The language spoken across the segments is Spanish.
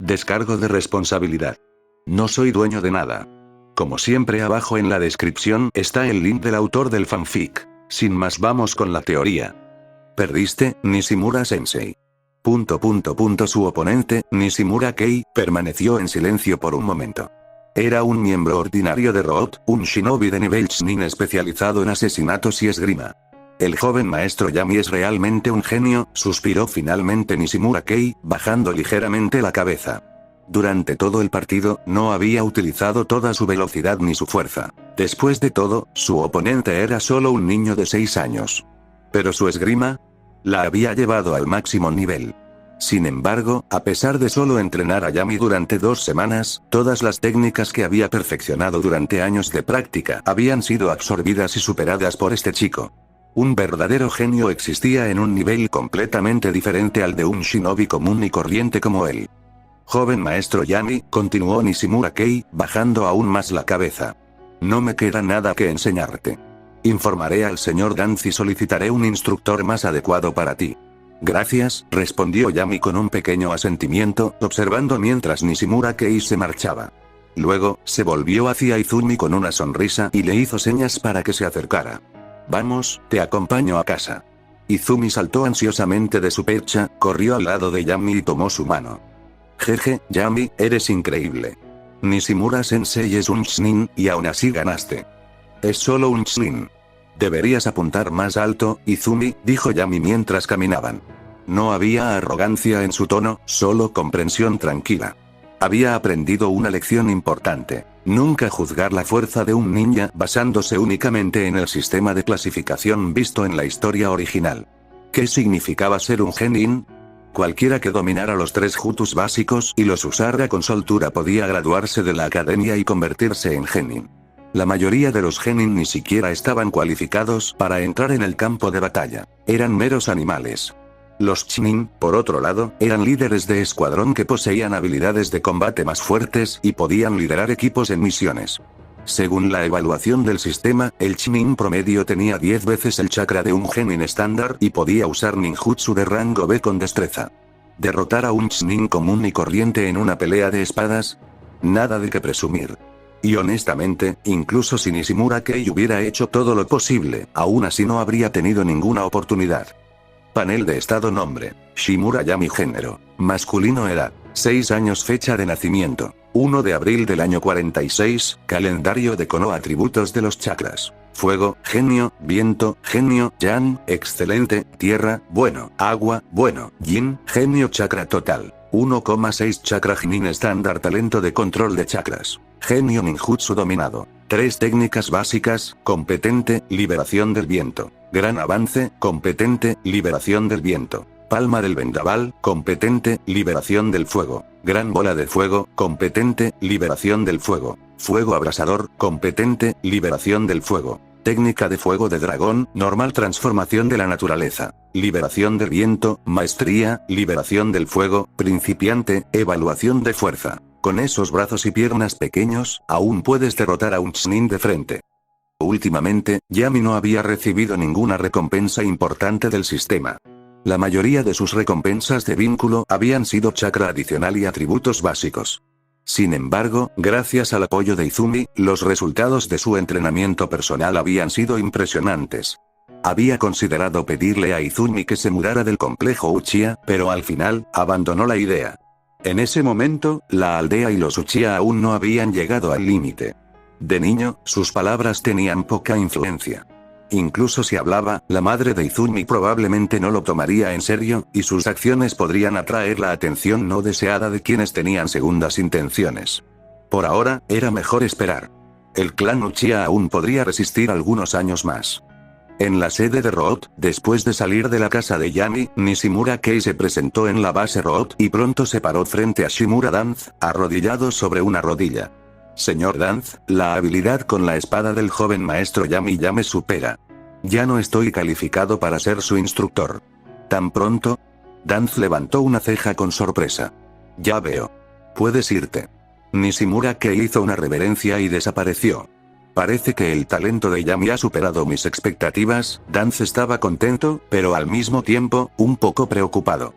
Descargo de responsabilidad. No soy dueño de nada. Como siempre, abajo en la descripción está el link del autor del fanfic. Sin más, vamos con la teoría. Perdiste, Nishimura Sensei. Su oponente, Nishimura Kei, permaneció en silencio por un momento. Era un miembro ordinario de Root, un shinobi de nivel Chunin especializado en asesinatos y esgrima. El joven maestro Yami es realmente un genio, suspiró finalmente Nishimura Kei, bajando ligeramente la cabeza. Durante todo el partido, no había utilizado toda su velocidad ni su fuerza. Después de todo, su oponente era solo un niño de 6 años. Pero su esgrima la había llevado al máximo nivel. Sin embargo, a pesar de solo entrenar a Yami durante 2 semanas, todas las técnicas que había perfeccionado durante años de práctica habían sido absorbidas y superadas por este chico. Un verdadero genio existía en un nivel completamente diferente al de un shinobi común y corriente como él. Joven maestro Yami, continuó Nishimura Kei, bajando aún más la cabeza. No me queda nada que enseñarte. Informaré al señor Danz y solicitaré un instructor más adecuado para ti. Gracias, respondió Yami con un pequeño asentimiento, observando mientras Nishimura Kei se marchaba. Luego, se volvió hacia Izumi con una sonrisa y le hizo señas para que se acercara. Vamos, te acompaño a casa. Izumi saltó ansiosamente de su percha, corrió al lado de Yami y tomó su mano. Jeje, Yami, eres increíble. Nishimura Sensei es un Chunin, y aún así ganaste. Es solo un Chunin. Deberías apuntar más alto, Izumi, dijo Yami mientras caminaban. No había arrogancia en su tono, solo comprensión tranquila. Había aprendido una lección importante. Nunca juzgar la fuerza de un ninja basándose únicamente en el sistema de clasificación visto en la historia original. ¿Qué significaba ser un genin? Cualquiera que dominara los 3 jutus básicos y los usara con soltura podía graduarse de la academia y convertirse en genin. La mayoría de los genin ni siquiera estaban cualificados para entrar en el campo de batalla. Eran meros animales. Los Chunin, por otro lado, eran líderes de escuadrón que poseían habilidades de combate más fuertes y podían liderar equipos en misiones. Según la evaluación del sistema, el Chunin promedio tenía 10 veces el chakra de un genin estándar y podía usar ninjutsu de rango B con destreza. ¿Derrotar a un Chunin común y corriente en una pelea de espadas? Nada de qué presumir. Y honestamente, incluso si Nishimura Kei hubiera hecho todo lo posible, aún así no habría tenido ninguna oportunidad. Panel de estado: nombre: Shimura Yami. Género: masculino. Edad: 6 años. Fecha de nacimiento: 1 de abril del año 46, calendario de Konoha. Atributos de los chakras: fuego, genio, viento, genio, yang, excelente, tierra, bueno, agua, bueno, yin, genio. Chakra total: 1,6 chakra genin estándar. Talento de control de chakras: genio ninjutsu dominado. 3 técnicas básicas: competente, liberación del viento; gran avance, competente, liberación del viento; palma del vendaval, competente, liberación del fuego; gran bola de fuego, competente, liberación del fuego; fuego abrasador, competente, liberación del fuego; técnica de fuego de dragón, normal, transformación de la naturaleza; liberación del viento, maestría, liberación del fuego, principiante, evaluación de fuerza. Con esos brazos y piernas pequeños, aún puedes derrotar a un Chunin de frente. Últimamente, Yami no había recibido ninguna recompensa importante del sistema. La mayoría de sus recompensas de vínculo habían sido chakra adicional y atributos básicos. Sin embargo, gracias al apoyo de Izumi, los resultados de su entrenamiento personal habían sido impresionantes. Había considerado pedirle a Izumi que se mudara del complejo Uchiha, pero al final, abandonó la idea. En ese momento, la aldea y los Uchiha aún no habían llegado al límite. De niño, sus palabras tenían poca influencia. Incluso si hablaba, la madre de Izumi probablemente no lo tomaría en serio, y sus acciones podrían atraer la atención no deseada de quienes tenían segundas intenciones. Por ahora, era mejor esperar. El clan Uchiha aún podría resistir algunos años más. En la sede de Root, después de salir de la casa de Yami, Nishimura Kei se presentó en la base Root y pronto se paró frente a Shimura Danz, arrodillado sobre una rodilla. Señor Danz, la habilidad con la espada del joven maestro Yami ya me supera. Ya no estoy calificado para ser su instructor. ¿Tan pronto? Danz levantó una ceja con sorpresa. Ya veo. Puedes irte. Nishimura Kei hizo una reverencia y desapareció. Parece que el talento de Yami ha superado mis expectativas. Danz estaba contento, pero al mismo tiempo, un poco preocupado.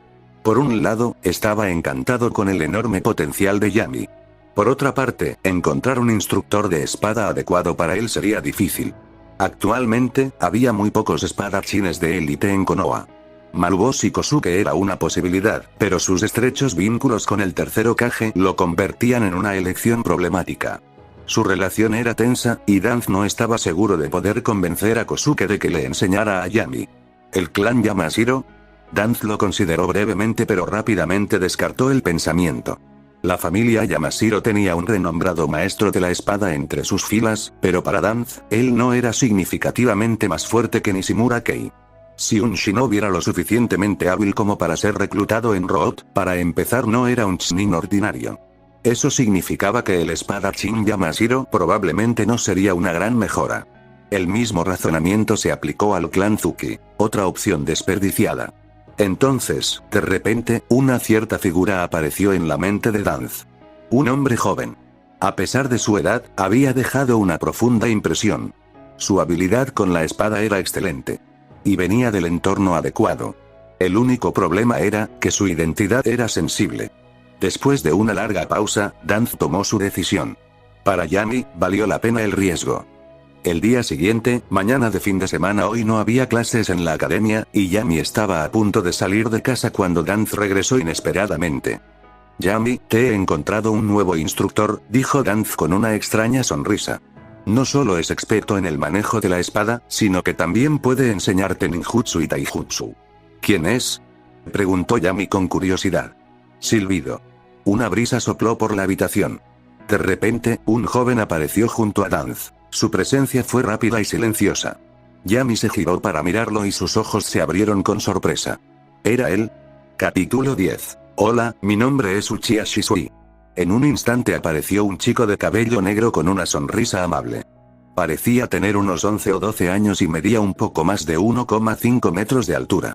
Por un lado, estaba encantado con el enorme potencial de Yami. Por otra parte, encontrar un instructor de espada adecuado para él sería difícil. Actualmente, había muy pocos espadachines de élite en Konoha. Maruboshi Kosuke era una posibilidad, pero sus estrechos vínculos con el tercer Hokage lo convertían en una elección problemática. Su relación era tensa, y Danz no estaba seguro de poder convencer a Kosuke de que le enseñara a Yami. ¿El clan Yamashiro? Danz lo consideró brevemente pero rápidamente descartó el pensamiento. La familia Yamashiro tenía un renombrado maestro de la espada entre sus filas, pero para Danz, él no era significativamente más fuerte que Nishimura Kei. Si un shinobi era lo suficientemente hábil como para ser reclutado en Root, para empezar no era un chunin ordinario. Eso significaba que el espadachín Yamashiro probablemente no sería una gran mejora. El mismo razonamiento se aplicó al clan Zuki, otra opción desperdiciada. Entonces, de repente, una cierta figura apareció en la mente de Danz. Un hombre joven. A pesar de su edad, había dejado una profunda impresión. Su habilidad con la espada era excelente. Y venía del entorno adecuado. El único problema era, que su identidad era sensible. Después de una larga pausa, Danz tomó su decisión. Para Yami, valió la pena el riesgo. El día siguiente, mañana de fin de semana, hoy no había clases en la academia, y Yami estaba a punto de salir de casa cuando Danz regresó inesperadamente. Yami, te he encontrado un nuevo instructor, dijo Danz con una extraña sonrisa. No solo es experto en el manejo de la espada, sino que también puede enseñarte ninjutsu y taijutsu. ¿Quién es? Preguntó Yami con curiosidad. Silbido. Una brisa sopló por la habitación. De repente, un joven apareció junto a Danz. Su presencia fue rápida y silenciosa. Yami se giró para mirarlo y sus ojos se abrieron con sorpresa. ¿Era él? Capítulo 10. Hola, mi nombre es Uchiha Shisui. En un instante apareció un chico de cabello negro con una sonrisa amable. Parecía tener unos 11 o 12 años y medía un poco más de 1,5 metros de altura.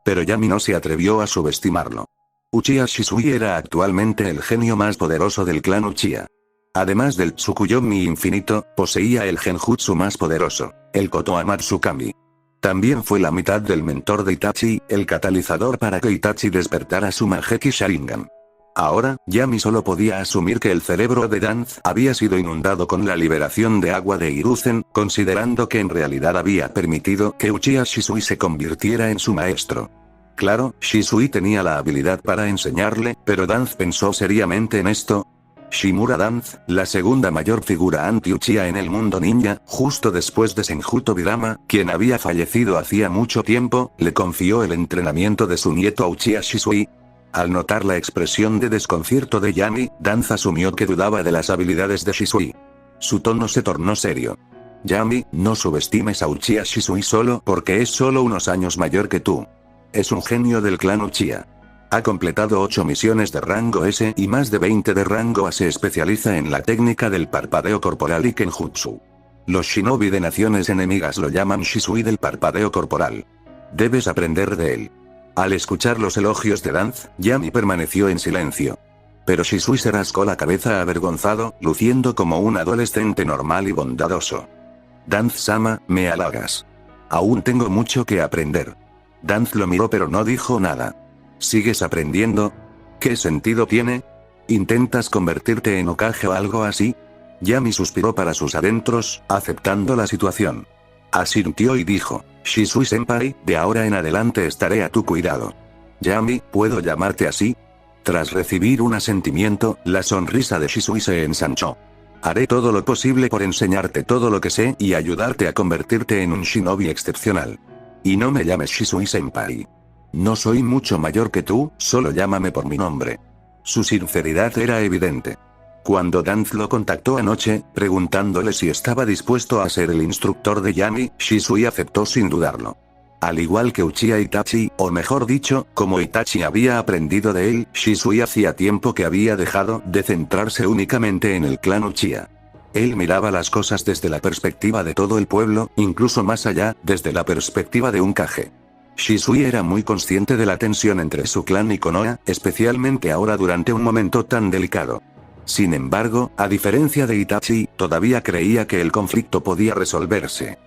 Pero Yami no se atrevió a subestimarlo. Uchiha Shisui era actualmente el genio más poderoso del clan Uchiha. Además del Tsukuyomi infinito, poseía el genjutsu más poderoso, el Kotoa Matsukami. También fue la mitad del mentor de Itachi, el catalizador para que Itachi despertara su Mangekyou Sharingan. Ahora, Yami solo podía asumir que el cerebro de Danz había sido inundado con la liberación de agua de Hiruzen, considerando que en realidad había permitido que Uchiha Shisui se convirtiera en su maestro. Claro, Shisui tenía la habilidad para enseñarle, pero Danz pensó seriamente en esto. Shimura Danz, la segunda mayor figura anti-Uchiha en el mundo ninja, justo después de Senju Tobirama, quien había fallecido hacía mucho tiempo, le confió el entrenamiento de su nieto a Uchiha Shisui. Al notar la expresión de desconcierto de Yami, Danz asumió que dudaba de las habilidades de Shisui. Su tono se tornó serio. Yami, no subestimes a Uchiha Shisui solo porque es solo unos años mayor que tú. Es un genio del clan Uchiha. Ha completado 8 misiones de rango S y más de 20 de rango A. Se especializa en la técnica del parpadeo corporal y Kenjutsu. Los shinobi de naciones enemigas lo llaman Shisui del parpadeo corporal. Debes aprender de él. Al escuchar los elogios de Danz, Yami permaneció en silencio. Pero Shisui se rascó la cabeza avergonzado, luciendo como un adolescente normal y bondadoso. Danz-sama, me halagas. Aún tengo mucho que aprender. Danz lo miró pero no dijo nada. ¿Sigues aprendiendo? ¿Qué sentido tiene? ¿Intentas convertirte en Hokage o algo así? Yami suspiró para sus adentros, aceptando la situación. Asintió y dijo, Shisui-senpai, de ahora en adelante estaré a tu cuidado. Yami, ¿puedo llamarte así? Tras recibir un asentimiento, la sonrisa de Shisui se ensanchó. Haré todo lo posible por enseñarte todo lo que sé y ayudarte a convertirte en un shinobi excepcional. Y no me llames Shisui-senpai. No soy mucho mayor que tú, solo llámame por mi nombre. Su sinceridad era evidente. Cuando Danz lo contactó anoche, preguntándole si estaba dispuesto a ser el instructor de Yami, Shisui aceptó sin dudarlo. Al igual que Uchiha Itachi, o mejor dicho, como Itachi había aprendido de él, Shisui hacía tiempo que había dejado de centrarse únicamente en el clan Uchiha. Él miraba las cosas desde la perspectiva de todo el pueblo, incluso más allá, desde la perspectiva de un Kage. Shisui era muy consciente de la tensión entre su clan y Konoha, especialmente ahora durante un momento tan delicado. Sin embargo, a diferencia de Itachi, todavía creía que el conflicto podía resolverse.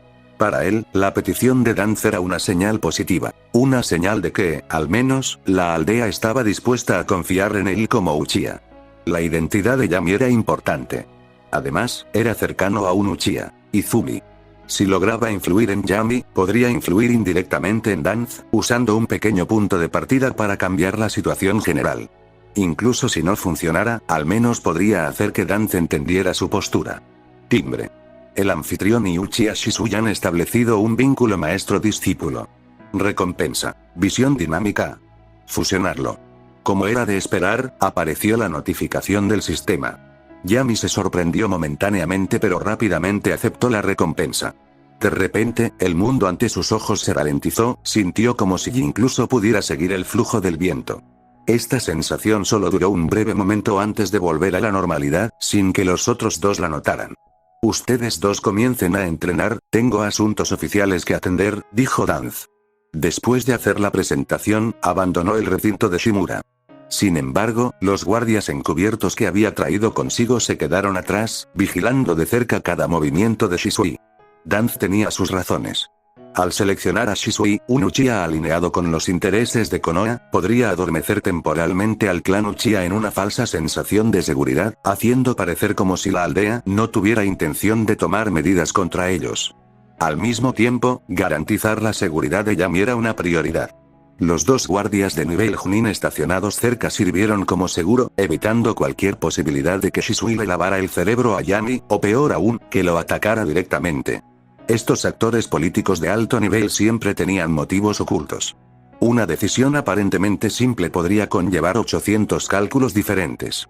Para él, la petición de Danz era una señal positiva. Una señal de que, al menos, la aldea estaba dispuesta a confiar en él como Uchiha. La identidad de Yami era importante. Además, era cercano a un Uchiha, Izumi. Si lograba influir en Yami, podría influir indirectamente en Danz, usando un pequeño punto de partida para cambiar la situación general. Incluso si no funcionara, al menos podría hacer que Danz entendiera su postura. Timbre. El anfitrión y Uchiha Shisui han establecido un vínculo maestro-discípulo. Recompensa. Visión dinámica. Fusionarlo. Como era de esperar, apareció la notificación del sistema. Yami se sorprendió momentáneamente pero rápidamente aceptó la recompensa. De repente, el mundo ante sus ojos se ralentizó, sintió como si incluso pudiera seguir el flujo del viento. Esta sensación solo duró un breve momento antes de volver a la normalidad, sin que los otros dos la notaran. Ustedes dos comiencen a entrenar, tengo asuntos oficiales que atender, dijo Danz. Después de hacer la presentación, abandonó el recinto de Shimura. Sin embargo, los guardias encubiertos que había traído consigo se quedaron atrás, vigilando de cerca cada movimiento de Shisui. Danz tenía sus razones. Al seleccionar a Shisui, un Uchiha alineado con los intereses de Konoha, podría adormecer temporalmente al clan Uchiha en una falsa sensación de seguridad, haciendo parecer como si la aldea no tuviera intención de tomar medidas contra ellos. Al mismo tiempo, garantizar la seguridad de Yami era una prioridad. Los dos guardias de nivel Chunin estacionados cerca sirvieron como seguro, evitando cualquier posibilidad de que Shisui le lavara el cerebro a Yami, o peor aún, que lo atacara directamente. Estos actores políticos de alto nivel siempre tenían motivos ocultos. Una decisión aparentemente simple podría conllevar 800 cálculos diferentes.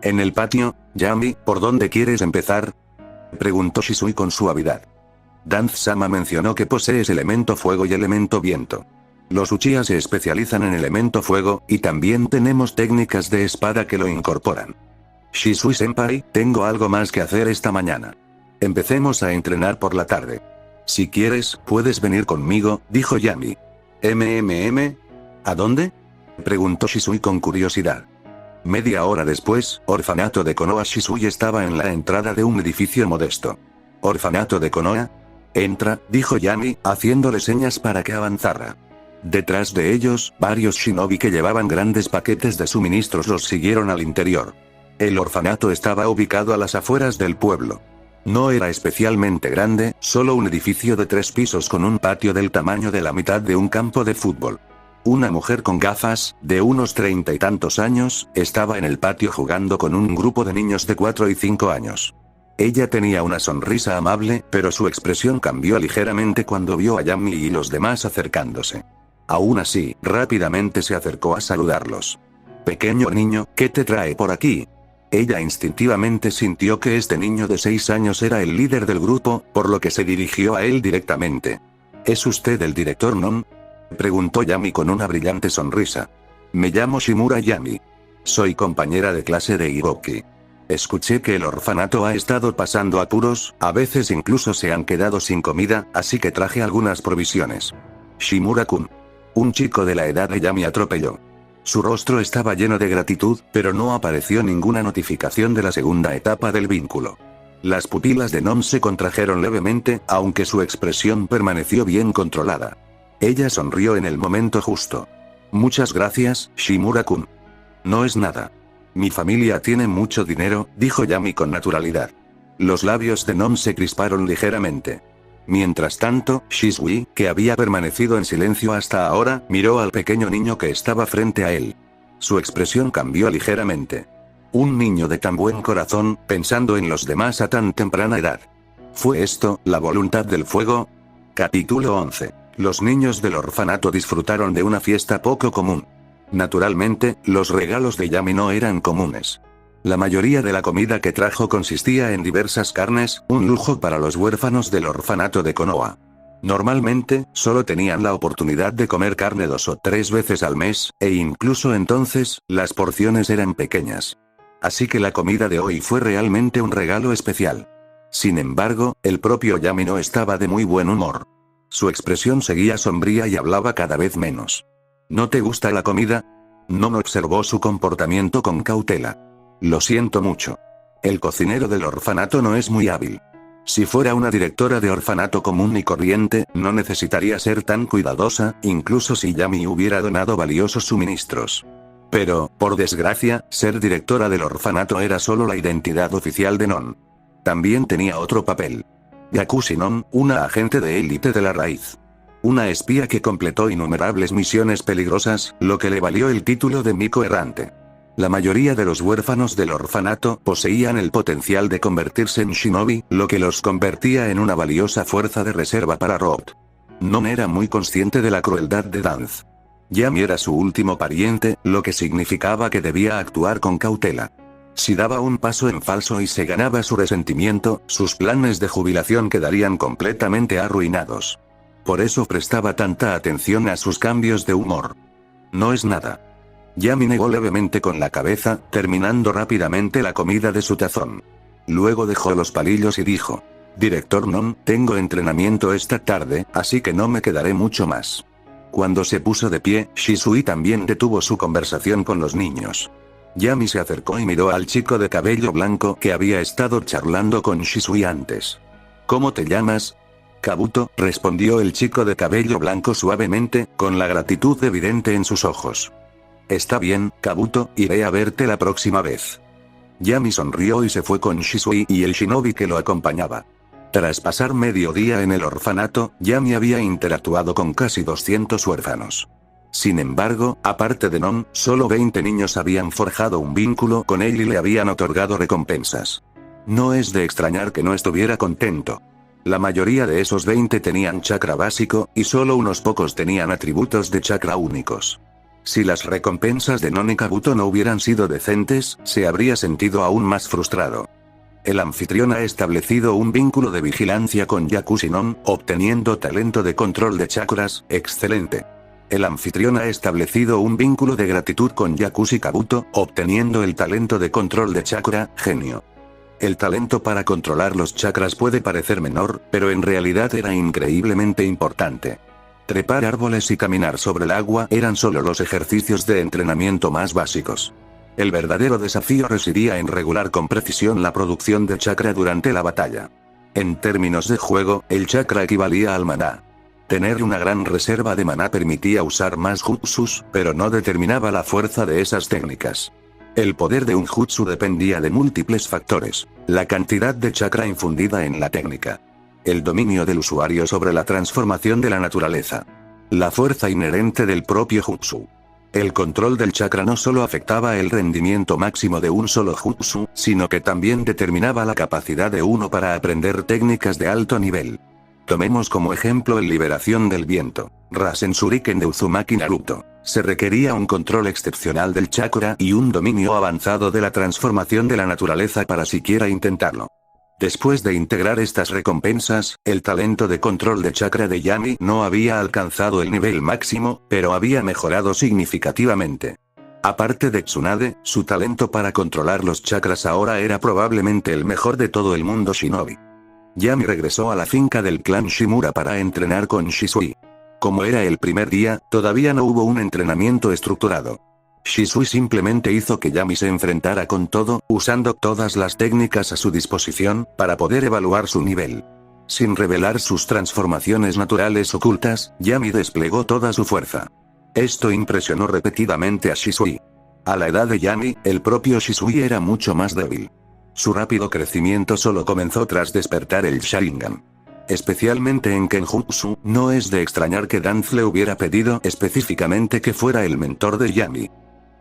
En el patio, Yami, ¿por dónde quieres empezar?, preguntó Shisui con suavidad. Danz-sama mencionó que posees elemento fuego y elemento viento. Los Uchiha se especializan en elemento fuego, y también tenemos técnicas de espada que lo incorporan. Shisui-senpai, tengo algo más que hacer esta mañana. Empecemos a entrenar por la tarde. Si quieres, puedes venir conmigo, dijo Yami. ¿A dónde?, preguntó Shisui con curiosidad. Media hora después, orfanato de Konoha. Shisui estaba en la entrada de un edificio modesto. ¿Orfanato de Konoha? Entra, dijo Yami, haciéndole señas para que avanzara. Detrás de ellos, varios shinobi que llevaban grandes paquetes de suministros los siguieron al interior. El orfanato estaba ubicado a las afueras del pueblo. No era especialmente grande, solo un edificio de 3 pisos con un patio del tamaño de la mitad de un campo de fútbol. Una mujer con gafas, de unos 30 y tantos años, estaba en el patio jugando con un grupo de niños de 4 y 5 años. Ella tenía una sonrisa amable, pero su expresión cambió ligeramente cuando vio a Yami y los demás acercándose. Aún así, rápidamente se acercó a saludarlos. «Pequeño niño, ¿qué te trae por aquí?». Ella instintivamente sintió que este niño de 6 años era el líder del grupo, por lo que se dirigió a él directamente. ¿Es usted el director Non?, preguntó Yami con una brillante sonrisa. Me llamo Shimura Yami. Soy compañera de clase de Hiroki. Escuché que el orfanato ha estado pasando apuros, a veces incluso se han quedado sin comida, así que traje algunas provisiones. Shimura-kun. Un chico de la edad de Yami atropelló. Su rostro estaba lleno de gratitud, pero no apareció ninguna notificación de la segunda etapa del vínculo. Las pupilas de Non se contrajeron levemente, aunque su expresión permaneció bien controlada. Ella sonrió en el momento justo. Muchas gracias, Shimura-kun. No es nada. Mi familia tiene mucho dinero, dijo Yami con naturalidad. Los labios de Non se crisparon ligeramente. Mientras tanto, Shisui, que había permanecido en silencio hasta ahora, miró al pequeño niño que estaba frente a él. Su expresión cambió ligeramente. Un niño de tan buen corazón, pensando en los demás a tan temprana edad. ¿Fue esto, la voluntad del fuego? Capítulo 11. Los niños del orfanato disfrutaron de una fiesta poco común. Naturalmente, los regalos de Yami no eran comunes. La mayoría de la comida que trajo consistía en diversas carnes, un lujo para los huérfanos del orfanato de Konoha. Normalmente, solo tenían la oportunidad de comer carne 2 o 3 veces al mes, e incluso entonces, las porciones eran pequeñas. Así que la comida de hoy fue realmente un regalo especial. Sin embargo, el propio Yami no estaba de muy buen humor. Su expresión seguía sombría y hablaba cada vez menos. ¿No te gusta la comida? Non observó su comportamiento con cautela. Lo siento mucho. El cocinero del orfanato no es muy hábil. Si fuera una directora de orfanato común y corriente, no necesitaría ser tan cuidadosa, incluso si Yami hubiera donado valiosos suministros. Pero, por desgracia, ser directora del orfanato era solo la identidad oficial de Non. También tenía otro papel. Yakushi Non, una agente de élite de la raíz. Una espía que completó innumerables misiones peligrosas, lo que le valió el título de Miko errante. La mayoría de los huérfanos del orfanato poseían el potencial de convertirse en shinobi, lo que los convertía en una valiosa fuerza de reserva para Rob. Non era muy consciente de la crueldad de Danz. Yami era su último pariente, lo que significaba que debía actuar con cautela. Si daba un paso en falso y se ganaba su resentimiento, sus planes de jubilación quedarían completamente arruinados. Por eso prestaba tanta atención a sus cambios de humor. No es nada. Yami negó levemente con la cabeza, terminando rápidamente la comida de su tazón. Luego dejó los palillos y dijo: Director Non, tengo entrenamiento esta tarde, así que no me quedaré mucho más. Cuando se puso de pie, Shisui también detuvo su conversación con los niños. Yami se acercó y miró al chico de cabello blanco que había estado charlando con Shisui antes. ¿Cómo te llamas? Kabuto, respondió el chico de cabello blanco suavemente, con la gratitud evidente en sus ojos. Está bien, Kabuto, iré a verte la próxima vez. Yami sonrió y se fue con Shisui y el shinobi que lo acompañaba. Tras pasar medio día en el orfanato, Yami había interactuado con casi 200 huérfanos. Sin embargo, aparte de Non, solo 20 niños habían forjado un vínculo con él y le habían otorgado recompensas. No es de extrañar que no estuviera contento. La mayoría de esos 20 tenían chakra básico, y solo unos pocos tenían atributos de chakra únicos. Si las recompensas de Non y Kabuto no hubieran sido decentes, se habría sentido aún más frustrado. El anfitrión ha establecido un vínculo de vigilancia con Yakushi Non, obteniendo talento de control de chakras, excelente. El anfitrión ha establecido un vínculo de gratitud con Yakushi Kabuto, obteniendo el talento de control de chakra, genio. El talento para controlar los chakras puede parecer menor, pero en realidad era increíblemente importante. Trepar árboles y caminar sobre el agua eran solo los ejercicios de entrenamiento más básicos. El verdadero desafío residía en regular con precisión la producción de chakra durante la batalla. En términos de juego, el chakra equivalía al maná. Tener una gran reserva de maná permitía usar más jutsus, pero no determinaba la fuerza de esas técnicas. El poder de un jutsu dependía de múltiples factores: la cantidad de chakra infundida en la técnica, el dominio del usuario sobre la transformación de la naturaleza, la fuerza inherente del propio jutsu. El control del chakra no solo afectaba el rendimiento máximo de un solo jutsu, sino que también determinaba la capacidad de uno para aprender técnicas de alto nivel. Tomemos como ejemplo el liberación del viento, Rasen Shuriken de Uzumaki Naruto. Se requería un control excepcional del chakra y un dominio avanzado de la transformación de la naturaleza para siquiera intentarlo. Después de integrar estas recompensas, el talento de control de chakra de Yami no había alcanzado el nivel máximo, pero había mejorado significativamente. Aparte de Tsunade, su talento para controlar los chakras ahora era probablemente el mejor de todo el mundo shinobi. Yami regresó a la finca del clan Shimura para entrenar con Shisui. Como era el primer día, todavía no hubo un entrenamiento estructurado. Shisui simplemente hizo que Yami se enfrentara con todo, usando todas las técnicas a su disposición, para poder evaluar su nivel. Sin revelar sus transformaciones naturales ocultas, Yami desplegó toda su fuerza. Esto impresionó repetidamente a Shisui. A la edad de Yami, el propio Shisui era mucho más débil. Su rápido crecimiento solo comenzó tras despertar el Sharingan. Especialmente en Kenjutsu, no es de extrañar que Danz le hubiera pedido específicamente que fuera el mentor de Yami.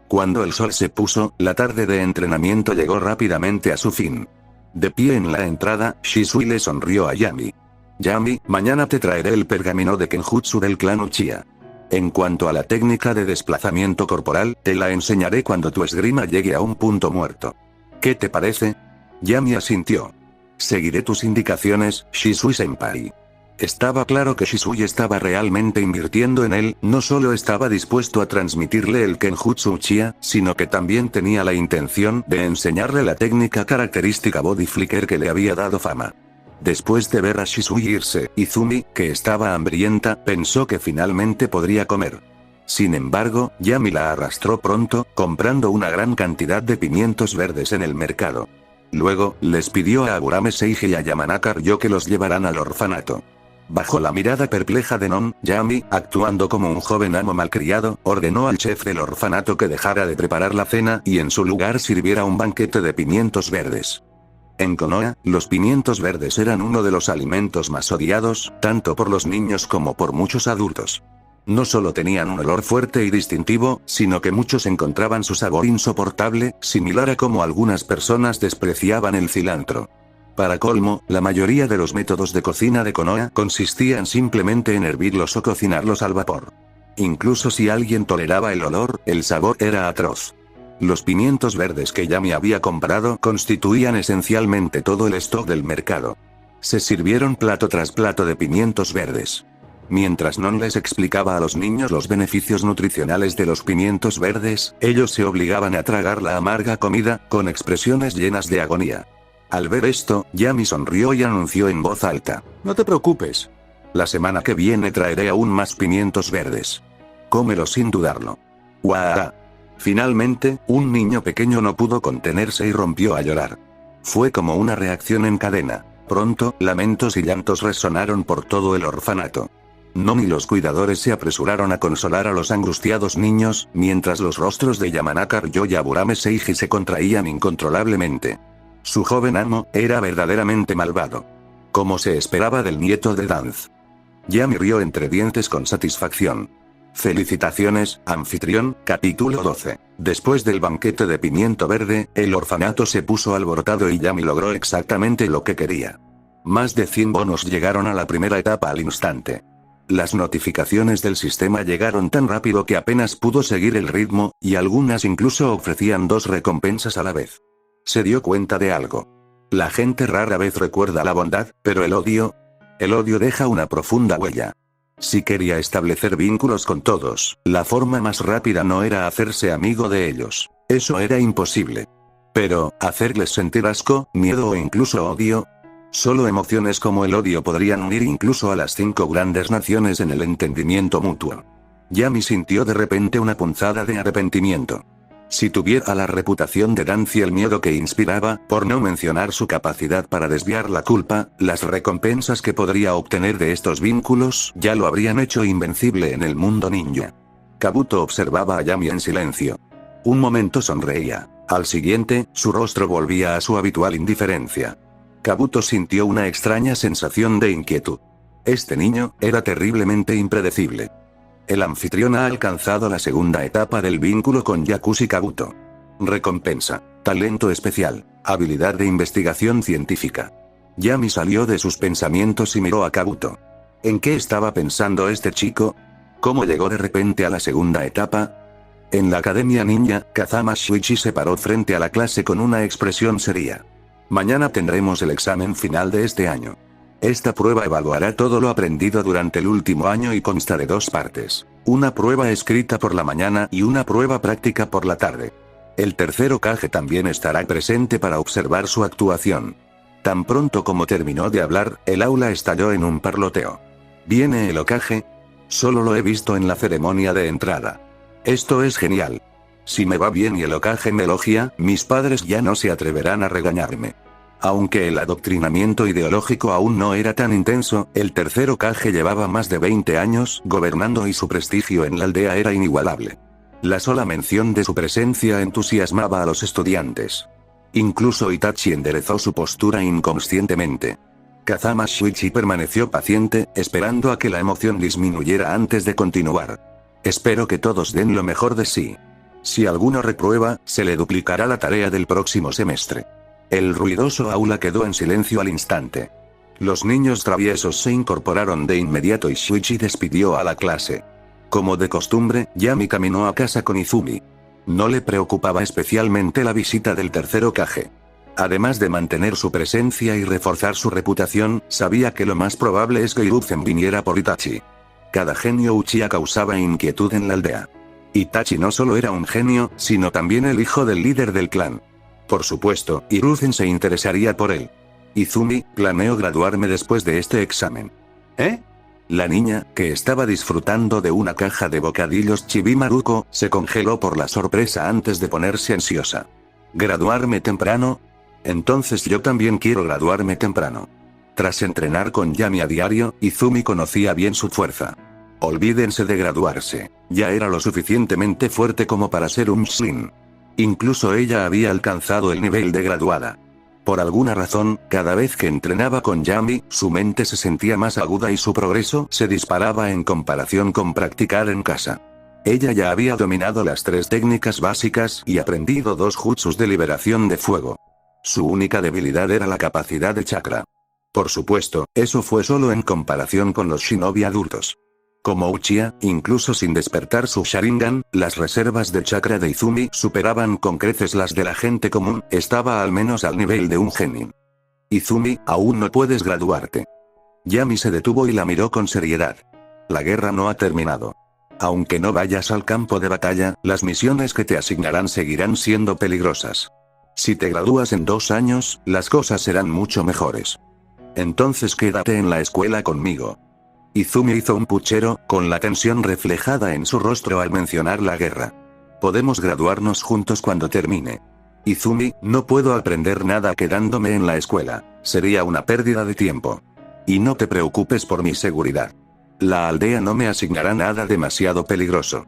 Cuando el sol se puso, la tarde de entrenamiento llegó rápidamente a su fin. De pie en la entrada, Shisui le sonrió a Yami. Yami, mañana te traeré el pergamino de Kenjutsu del clan Uchiha. En cuanto a la técnica de desplazamiento corporal, te la enseñaré cuando tu esgrima llegue a un punto muerto. ¿Qué te parece? Yami asintió. Seguiré tus indicaciones, Shisui-senpai. Estaba claro que Shisui estaba realmente invirtiendo en él, no solo estaba dispuesto a transmitirle el Kenjutsu Uchiha, sino que también tenía la intención de enseñarle la técnica característica Body Flicker que le había dado fama. Después de ver a Shisui irse, Izumi, que estaba hambrienta, pensó que finalmente podría comer. Sin embargo, Yami la arrastró pronto, comprando una gran cantidad de pimientos verdes en el mercado. Luego, les pidió a Aburame Seiji y a Yamanaka Ryo que los llevaran al orfanato. Bajo la mirada perpleja de Non, Yami, actuando como un joven amo malcriado, ordenó al chef del orfanato que dejara de preparar la cena y en su lugar sirviera un banquete de pimientos verdes. En Konoha, los pimientos verdes eran uno de los alimentos más odiados, tanto por los niños como por muchos adultos. No solo tenían un olor fuerte y distintivo, sino que muchos encontraban su sabor insoportable, similar a como algunas personas despreciaban el cilantro. Para colmo, la mayoría de los métodos de cocina de Konoha consistían simplemente en hervirlos o cocinarlos al vapor. Incluso si alguien toleraba el olor, el sabor era atroz. Los pimientos verdes que Yami había comprado constituían esencialmente todo el stock del mercado. Se sirvieron plato tras plato de pimientos verdes. Mientras Non les explicaba a los niños los beneficios nutricionales de los pimientos verdes, ellos se obligaban a tragar la amarga comida, con expresiones llenas de agonía. Al ver esto, Yami sonrió y anunció en voz alta: «No te preocupes. La semana que viene traeré aún más pimientos verdes. Cómelo sin dudarlo». ¡Guau! Finalmente, un niño pequeño no pudo contenerse y rompió a llorar. Fue como una reacción en cadena. Pronto, lamentos y llantos resonaron por todo el orfanato. Non y los cuidadores se apresuraron a consolar a los angustiados niños, mientras los rostros de Yamanaka Ryo y Aburame Seiji se contraían incontrolablemente. Su joven amo era verdaderamente malvado. Como se esperaba del nieto de Danz. Yami rió entre dientes con satisfacción. Felicitaciones, anfitrión. Capítulo 12. Después del banquete de pimiento verde, el orfanato se puso alborotado y Yami logró exactamente lo que quería. Más de 100 bonos llegaron a la primera etapa al instante. Las notificaciones del sistema llegaron tan rápido que apenas pudo seguir el ritmo, y algunas incluso ofrecían 2 recompensas a la vez. Se dio cuenta de algo. La gente rara vez recuerda la bondad, pero el odio deja una profunda huella. Si quería establecer vínculos con todos, la forma más rápida no era hacerse amigo de ellos. Eso era imposible. Pero, hacerles sentir asco, miedo o incluso odio. Solo emociones como el odio podrían unir incluso a las 5 grandes naciones en el entendimiento mutuo. Yami sintió de repente una punzada de arrepentimiento. Si tuviera la reputación de Danz y el miedo que inspiraba, por no mencionar su capacidad para desviar la culpa, las recompensas que podría obtener de estos vínculos ya lo habrían hecho invencible en el mundo ninja. Kabuto observaba a Yami en silencio. Un momento sonreía. Al siguiente, su rostro volvía a su habitual indiferencia. Kabuto sintió una extraña sensación de inquietud. Este niño era terriblemente impredecible. El anfitrión ha alcanzado la segunda etapa del vínculo con Yakushi Kabuto. Recompensa: talento especial, habilidad de investigación científica. Yami salió de sus pensamientos y miró a Kabuto. ¿En qué estaba pensando este chico? ¿Cómo llegó de repente a la segunda etapa? En la academia ninja, Kazama Shuichi se paró frente a la clase con una expresión seria. Mañana tendremos el examen final de este año. Esta prueba evaluará todo lo aprendido durante el último año y consta de 2 partes. Una prueba escrita por la mañana y una prueba práctica por la tarde. El tercer Hokage también estará presente para observar su actuación. Tan pronto como terminó de hablar, el aula estalló en un parloteo. ¿Viene el Hokage? Solo lo he visto en la ceremonia de entrada. Esto es genial. Si me va bien y el Hokage me elogia, mis padres ya no se atreverán a regañarme. Aunque el adoctrinamiento ideológico aún no era tan intenso, el tercer Hokage llevaba más de 20 años gobernando y su prestigio en la aldea era inigualable. La sola mención de su presencia entusiasmaba a los estudiantes. Incluso Itachi enderezó su postura inconscientemente. Kazama Shuichi permaneció paciente, esperando a que la emoción disminuyera antes de continuar. Espero que todos den lo mejor de sí. Si alguno reprueba, se le duplicará la tarea del próximo semestre. El ruidoso aula quedó en silencio al instante. Los niños traviesos se incorporaron de inmediato y Shuichi despidió a la clase. Como de costumbre, Yami caminó a casa con Izumi. No le preocupaba especialmente la visita del tercer Hokage. Además de mantener su presencia y reforzar su reputación, sabía que lo más probable es que Hiruzen viniera por Itachi. Cada genio Uchiha causaba inquietud en la aldea. Itachi no solo era un genio, sino también el hijo del líder del clan. Por supuesto, Hiruzen se interesaría por él. Izumi, planeo graduarme después de este examen. ¿Eh? La niña, que estaba disfrutando de una caja de bocadillos Chibi-Maruko, se congeló por la sorpresa antes de ponerse ansiosa. ¿Graduarme temprano? Entonces yo también quiero graduarme temprano. Tras entrenar con Yami a diario, Izumi conocía bien su fuerza. Olvídense de graduarse, ya era lo suficientemente fuerte como para ser un Chunin. Incluso ella había alcanzado el nivel de graduada. Por alguna razón, cada vez que entrenaba con Yami, su mente se sentía más aguda y su progreso se disparaba en comparación con practicar en casa. Ella ya había dominado las 3 técnicas básicas y aprendido 2 jutsus de liberación de fuego. Su única debilidad era la capacidad de chakra. Por supuesto, eso fue solo en comparación con los shinobi adultos. Como Uchiha, incluso sin despertar su Sharingan, las reservas de chakra de Izumi superaban con creces las de la gente común, estaba al menos al nivel de un genin. Izumi, aún no puedes graduarte. Yami se detuvo y la miró con seriedad. La guerra no ha terminado. Aunque no vayas al campo de batalla, las misiones que te asignarán seguirán siendo peligrosas. Si te gradúas en 2 años, las cosas serán mucho mejores. Entonces quédate en la escuela conmigo. Izumi hizo un puchero, con la tensión reflejada en su rostro al mencionar la guerra. Podemos graduarnos juntos cuando termine. Izumi, no puedo aprender nada quedándome en la escuela, sería una pérdida de tiempo. Y no te preocupes por mi seguridad. La aldea no me asignará nada demasiado peligroso.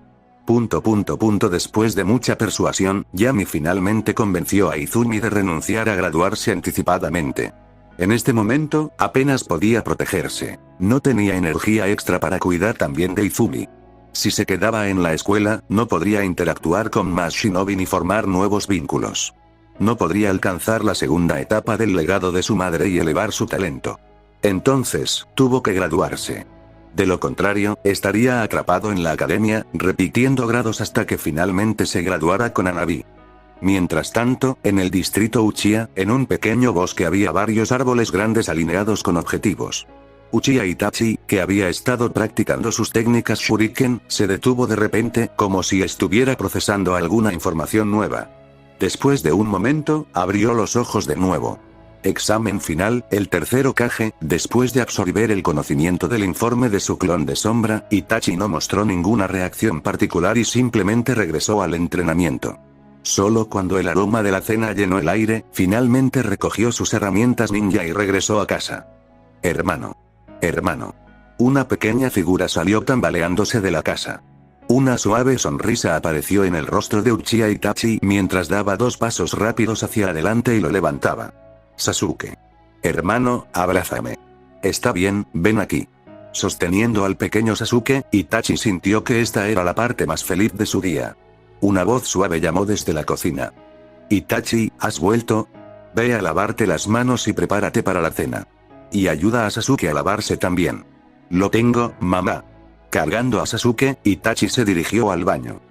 Después de mucha persuasión, Yami finalmente convenció a Izumi de renunciar a graduarse anticipadamente. En este momento, apenas podía protegerse. No tenía energía extra para cuidar también de Izumi. Si se quedaba en la escuela, no podría interactuar con más shinobi ni formar nuevos vínculos. No podría alcanzar la segunda etapa del legado de su madre y elevar su talento. Entonces, tuvo que graduarse. De lo contrario, estaría atrapado en la academia, repitiendo grados hasta que finalmente se graduara con Hanabi. Mientras tanto, en el distrito Uchiha, en un pequeño bosque había varios árboles grandes alineados con objetivos. Uchiha Itachi, que había estado practicando sus técnicas Shuriken, se detuvo de repente, como si estuviera procesando alguna información nueva. Después de un momento, abrió los ojos de nuevo. Examen final, el tercer Hokage, después de absorber el conocimiento del informe de su clon de sombra, Itachi no mostró ninguna reacción particular y simplemente regresó al entrenamiento. Solo cuando el aroma de la cena llenó el aire, finalmente recogió sus herramientas ninja y regresó a casa. Hermano. Una pequeña figura salió tambaleándose de la casa. Una suave sonrisa apareció en el rostro de Uchiha Itachi mientras daba 2 pasos rápidos hacia adelante y lo levantaba. Sasuke. Hermano, abrázame. Está bien, ven aquí. Sosteniendo al pequeño Sasuke, Itachi sintió que esta era la parte más feliz de su día. Una voz suave llamó desde la cocina. Itachi, ¿has vuelto? Ve a lavarte las manos y prepárate para la cena. Y ayuda a Sasuke a lavarse también. Lo tengo, mamá. Cargando a Sasuke, Itachi se dirigió al baño.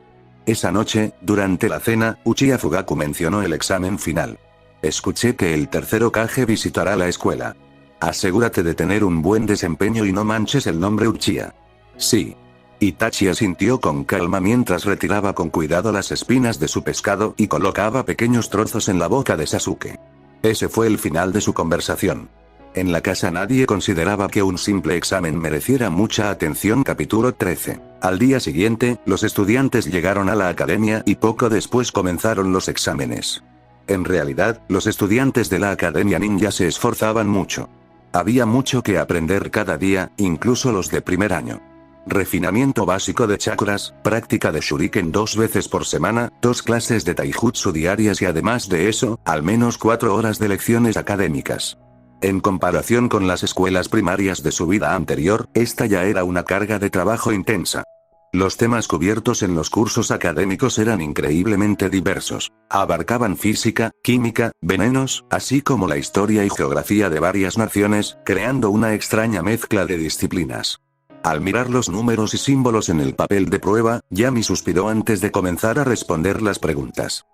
Esa noche, durante la cena, Uchiha Fugaku mencionó el examen final. Escuché que el tercer Hokage visitará la escuela. Asegúrate de tener un buen desempeño y no manches el nombre Uchiha. Sí. Itachi asintió con calma mientras retiraba con cuidado las espinas de su pescado y colocaba pequeños trozos en la boca de Sasuke. Ese fue el final de su conversación. En la casa nadie consideraba que un simple examen mereciera mucha atención. Capítulo 13. Al día siguiente, los estudiantes llegaron a la academia y poco después comenzaron los exámenes. En realidad, los estudiantes de la Academia Ninja se esforzaban mucho. Había mucho que aprender cada día, incluso los de primer año. Refinamiento básico de chakras, práctica de shuriken 2 veces por semana, 2 clases de taijutsu diarias y además de eso, al menos 4 horas de lecciones académicas. En comparación con las escuelas primarias de su vida anterior, esta ya era una carga de trabajo intensa. Los temas cubiertos en los cursos académicos eran increíblemente diversos. Abarcaban física, química, venenos, así como la historia y geografía de varias naciones, creando una extraña mezcla de disciplinas. Al mirar los números y símbolos en el papel de prueba, Yami suspiró antes de comenzar a responder las preguntas.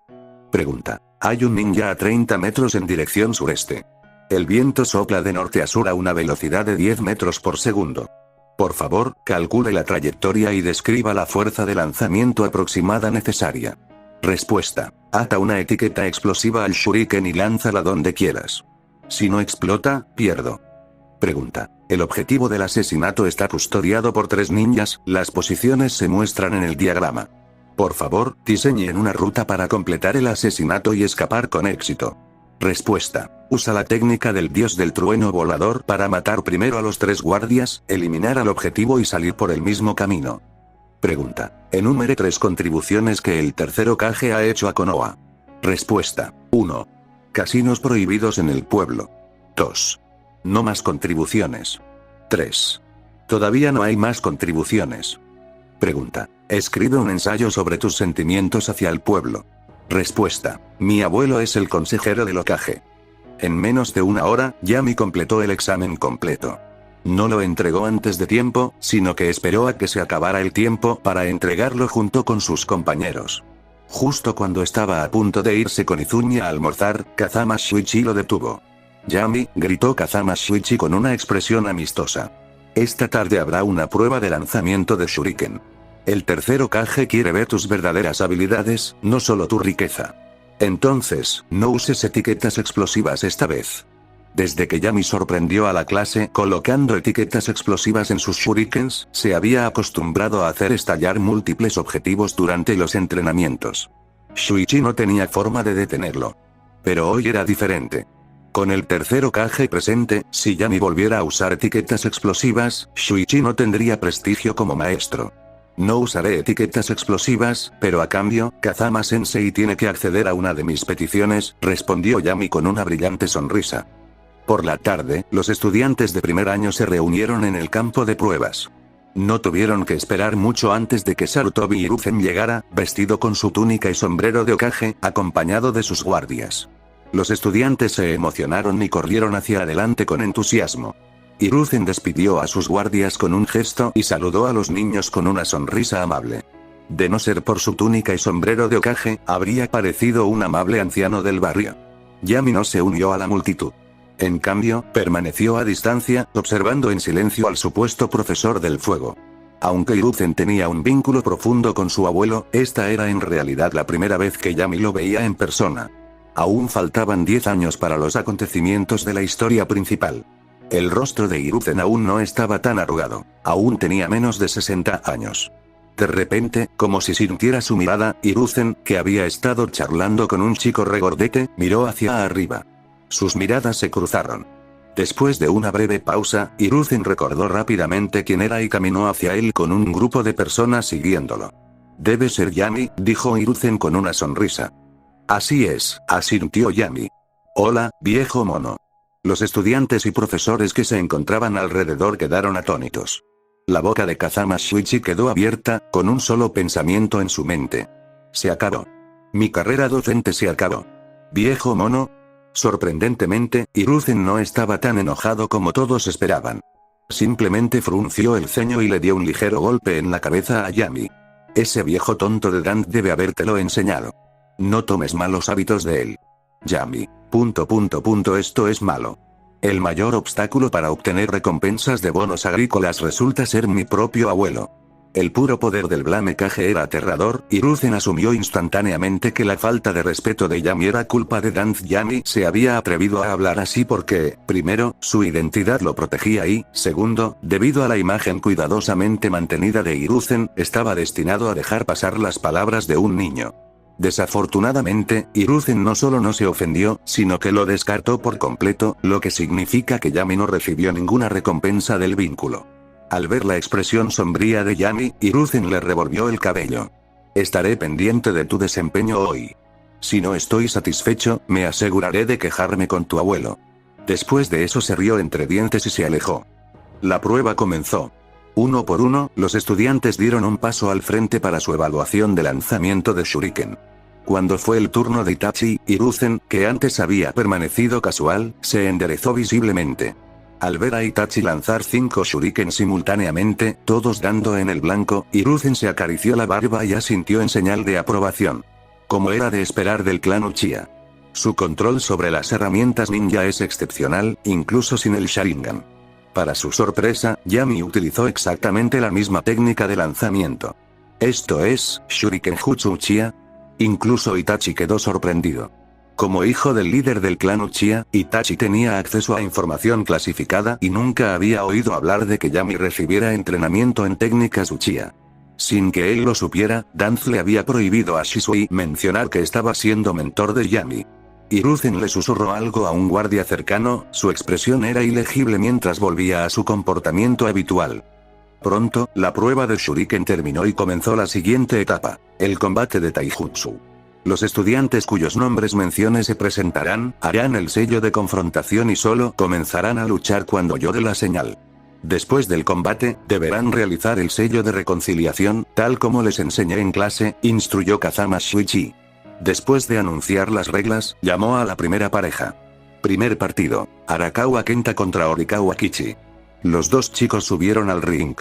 Pregunta. Hay un ninja a 30 metros en dirección sureste. El viento sopla de norte a sur a una velocidad de 10 metros por segundo. Por favor, calcule la trayectoria y describa la fuerza de lanzamiento aproximada necesaria. Respuesta. Ata una etiqueta explosiva al shuriken y lánzala donde quieras. Si no explota, pierdo. Pregunta. El objetivo del asesinato está custodiado por 3 ninjas, las posiciones se muestran en el diagrama. Por favor, diseñen una ruta para completar el asesinato y escapar con éxito. Respuesta. Usa la técnica del dios del trueno volador para matar primero a los 3 guardias, eliminar al objetivo y salir por el mismo camino. Pregunta. Enumere 3 contribuciones que el tercer Hokage ha hecho a Konoha. Respuesta. 1. Casinos prohibidos en el pueblo. 2. No más contribuciones. 3. Todavía no hay más contribuciones. Pregunta. Escribe un ensayo sobre tus sentimientos hacia el pueblo. Respuesta. Mi abuelo es el consejero del Hokage. En menos de 1 hora, Yami completó el examen completo. No lo entregó antes de tiempo, sino que esperó a que se acabara el tiempo para entregarlo junto con sus compañeros. Justo cuando estaba a punto de irse con Izuña a almorzar, Kazama Shuichi lo detuvo. Yami, gritó Kazama Shuichi con una expresión amistosa. Esta tarde habrá una prueba de lanzamiento de Shuriken. El tercer Hokage quiere ver tus verdaderas habilidades, no solo tu riqueza. Entonces, no uses etiquetas explosivas esta vez. Desde que Yami sorprendió a la clase colocando etiquetas explosivas en sus shurikens, se había acostumbrado a hacer estallar múltiples objetivos durante los entrenamientos. Shuichi no tenía forma de detenerlo. Pero hoy era diferente. Con el tercer Hokage presente, si Yami volviera a usar etiquetas explosivas, Shuichi no tendría prestigio como maestro. No usaré etiquetas explosivas, pero a cambio, Kazama-sensei tiene que acceder a una de mis peticiones, respondió Yami con una brillante sonrisa. Por la tarde, los estudiantes de primer año se reunieron en el campo de pruebas. No tuvieron que esperar mucho antes de que Sarutobi Hiruzen llegara, vestido con su túnica y sombrero de Hokage, acompañado de sus guardias. Los estudiantes se emocionaron y corrieron hacia adelante con entusiasmo. Hiruzen despidió a sus guardias con un gesto y saludó a los niños con una sonrisa amable. De no ser por su túnica y sombrero de Hokage, habría parecido un amable anciano del barrio. Yami no se unió a la multitud. En cambio, permaneció a distancia, observando en silencio al supuesto profesor del fuego. Aunque Hiruzen tenía un vínculo profundo con su abuelo, esta era en realidad la primera vez que Yami lo veía en persona. Aún faltaban 10 años para los acontecimientos de la historia principal. El rostro de Hiruzen aún no estaba tan arrugado, aún tenía menos de 60 años. De repente, como si sintiera su mirada, Hiruzen, que había estado charlando con un chico regordete, miró hacia arriba. Sus miradas se cruzaron. Después de una breve pausa, Hiruzen recordó rápidamente quién era y caminó hacia él con un grupo de personas siguiéndolo. Debe ser Yami, dijo Hiruzen con una sonrisa. Así es, asintió Yami. Hola, viejo mono. Los estudiantes y profesores que se encontraban alrededor quedaron atónitos. La boca de Kazama Shuichi quedó abierta, con un solo pensamiento en su mente. Se acabó. Mi carrera docente se acabó. Viejo mono. Sorprendentemente, Hiruzen no estaba tan enojado como todos esperaban. Simplemente frunció el ceño y le dio un ligero golpe en la cabeza a Yami. Ese viejo tonto de Dan debe habértelo enseñado. No tomes malos hábitos de él. Yami. Esto es malo. El mayor obstáculo para obtener recompensas de bonos agrícolas resulta ser mi propio abuelo. El puro poder del Blame Kage era aterrador, y Hiruzen asumió instantáneamente que la falta de respeto de Yami era culpa de Dan. Yami se había atrevido a hablar así porque, primero, su identidad lo protegía y, segundo, debido a la imagen cuidadosamente mantenida de Hiruzen, estaba destinado a dejar pasar las palabras de un niño. Desafortunadamente, Hiruzen no solo no se ofendió, sino que lo descartó por completo, lo que significa que Yami no recibió ninguna recompensa del vínculo. Al ver la expresión sombría de Yami, Hiruzen le revolvió el cabello. Estaré pendiente de tu desempeño hoy. Si no estoy satisfecho, me aseguraré de quejarme con tu abuelo. Después de eso se rió entre dientes y se alejó. La prueba comenzó. Uno por uno, los estudiantes dieron un paso al frente para su evaluación de lanzamiento de Shuriken. Cuando fue el turno de Itachi, Hiruzen, que antes había permanecido casual, se enderezó visiblemente. Al ver a Itachi lanzar 5 shuriken simultáneamente, todos dando en el blanco, Hiruzen se acarició la barba y asintió en señal de aprobación. Como era de esperar del clan Uchiha. Su control sobre las herramientas ninja es excepcional, incluso sin el Sharingan. Para su sorpresa, Yami utilizó exactamente la misma técnica de lanzamiento. ¿Esto es Shuriken Jutsu Uchiha? Incluso Itachi quedó sorprendido. Como hijo del líder del clan Uchiha, Itachi tenía acceso a información clasificada y nunca había oído hablar de que Yami recibiera entrenamiento en técnicas Uchiha. Sin que él lo supiera, Danz le había prohibido a Shisui mencionar que estaba siendo mentor de Yami. Hiruzen le susurró algo a un guardia cercano, su expresión era ilegible mientras volvía a su comportamiento habitual. Pronto, la prueba de Shuriken terminó y comenzó la siguiente etapa, el combate de Taijutsu. Los estudiantes cuyos nombres mencioné se presentarán, harán el sello de confrontación y solo comenzarán a luchar cuando yo dé la señal. Después del combate, deberán realizar el sello de reconciliación, tal como les enseñé en clase, instruyó Kazama Shuichi. Después de anunciar las reglas, llamó a la primera pareja. Primer partido, Arakawa Kenta contra Horikawa Kichi. Los dos chicos subieron al ring.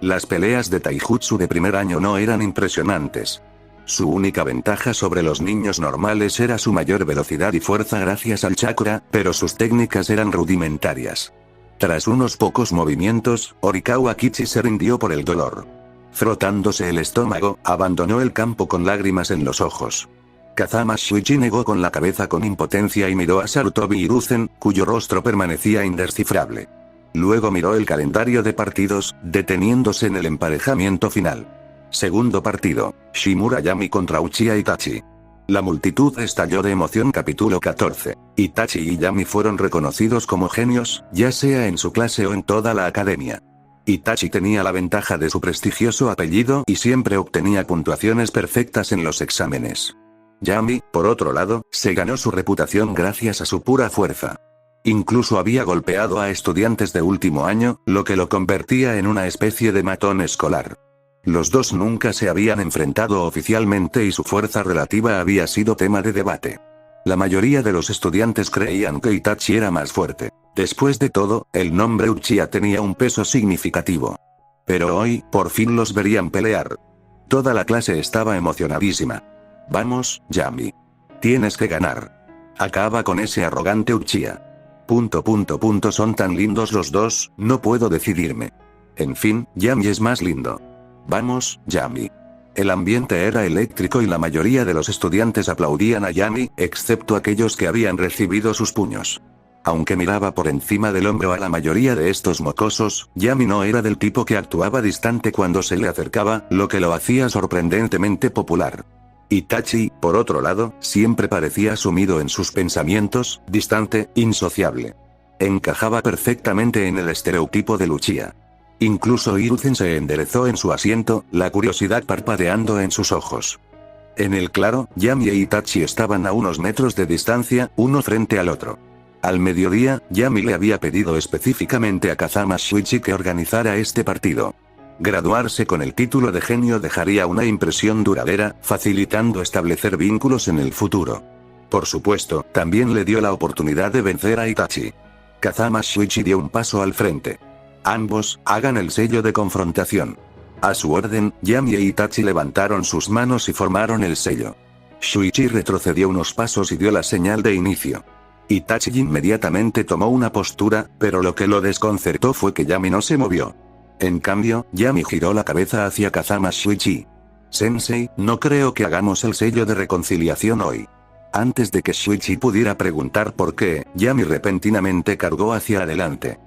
Las peleas de Taijutsu de primer año no eran impresionantes. Su única ventaja sobre los niños normales era su mayor velocidad y fuerza gracias al chakra, pero sus técnicas eran rudimentarias. Tras unos pocos movimientos, Horikawa Kichi se rindió por el dolor. Frotándose el estómago, abandonó el campo con lágrimas en los ojos. Kazama Shuichi negó con la cabeza con impotencia y miró a Sarutobi Hiruzen, cuyo rostro permanecía indescifrable. Luego miró el calendario de partidos, deteniéndose en el emparejamiento final. Segundo partido, Shimura Yami contra Uchiha Itachi. La multitud estalló de emoción. Capítulo 14. Itachi y Yami fueron reconocidos como genios, ya sea en su clase o en toda la academia. Itachi tenía la ventaja de su prestigioso apellido y siempre obtenía puntuaciones perfectas en los exámenes. Yami, por otro lado, se ganó su reputación gracias a su pura fuerza. Incluso había golpeado a estudiantes de último año, lo que lo convertía en una especie de matón escolar. Los dos nunca se habían enfrentado oficialmente y su fuerza relativa había sido tema de debate. La mayoría de los estudiantes creían que Itachi era más fuerte. Después de todo, el nombre Uchiha tenía un peso significativo. Pero hoy, por fin los verían pelear. Toda la clase estaba emocionadísima. Vamos, Yami. Tienes que ganar. Acaba con ese arrogante Uchiha. Son tan lindos los dos, no puedo decidirme. En fin, Yami es más lindo. Vamos, Yami. El ambiente era eléctrico y la mayoría de los estudiantes aplaudían a Yami, excepto aquellos que habían recibido sus puños. Aunque miraba por encima del hombro a la mayoría de estos mocosos, Yami no era del tipo que actuaba distante cuando se le acercaba, lo que lo hacía sorprendentemente popular. Itachi, por otro lado, siempre parecía sumido en sus pensamientos, distante, insociable. Encajaba perfectamente en el estereotipo de Uchiha. Incluso Hiruzen se enderezó en su asiento, la curiosidad parpadeando en sus ojos. En el claro, Yami e Itachi estaban a unos metros de distancia, uno frente al otro. Al mediodía, Yami le había pedido específicamente a Kazama Shuichi que organizara este partido. Graduarse con el título de genio dejaría una impresión duradera, facilitando establecer vínculos en el futuro. Por supuesto, también le dio la oportunidad de vencer a Itachi. Kazama Shuichi dio un paso al frente. Ambos, hagan el sello de confrontación. A su orden, Yami e Itachi levantaron sus manos y formaron el sello. Shuichi retrocedió unos pasos y dio la señal de inicio. Itachi inmediatamente tomó una postura, pero lo que lo desconcertó fue que Yami no se movió. En cambio, Yami giró la cabeza hacia Kazama Shuichi. Sensei, no creo que hagamos el sello de reconciliación hoy. Antes de que Shuichi pudiera preguntar por qué, Yami repentinamente cargó hacia adelante.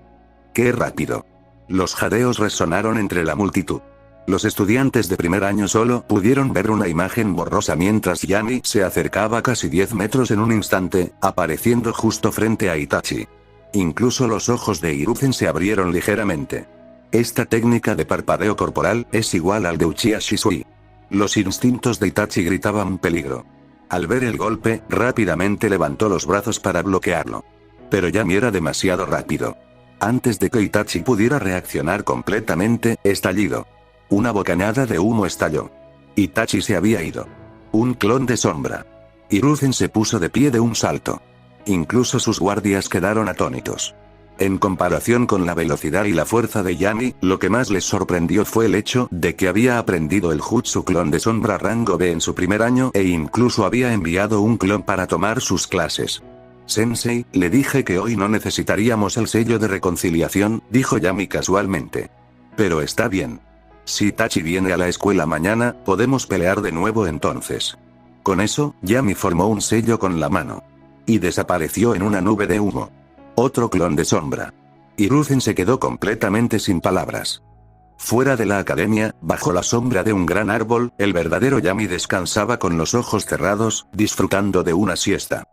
¡Qué rápido! Los jadeos resonaron entre la multitud. Los estudiantes de primer año solo pudieron ver una imagen borrosa mientras Yami se acercaba casi 10 metros en un instante, apareciendo justo frente a Itachi. Incluso los ojos de Hiruzen se abrieron ligeramente. Esta técnica de parpadeo corporal es igual al de Uchiha Shisui. Los instintos de Itachi gritaban peligro. Al ver el golpe, rápidamente levantó los brazos para bloquearlo. Pero Yami era demasiado rápido. Antes de que Itachi pudiera reaccionar completamente, estallido. Una bocanada de humo estalló. Itachi se había ido. Un clon de sombra. Hiruzen se puso de pie de un salto. Incluso sus guardias quedaron atónitos. En comparación con la velocidad y la fuerza de Yami, lo que más les sorprendió fue el hecho de que había aprendido el Jutsu clon de sombra rango B en su primer año e incluso había enviado un clon para tomar sus clases. Sensei, le dije que hoy no necesitaríamos el sello de reconciliación, dijo Yami casualmente. Pero está bien. Si Itachi viene a la escuela mañana, podemos pelear de nuevo entonces. Con eso, Yami formó un sello con la mano. Y desapareció en una nube de humo. Otro clon de sombra. Hiruzen se quedó completamente sin palabras. Fuera de la academia, bajo la sombra de un gran árbol, el verdadero Yami descansaba con los ojos cerrados, disfrutando de una siesta.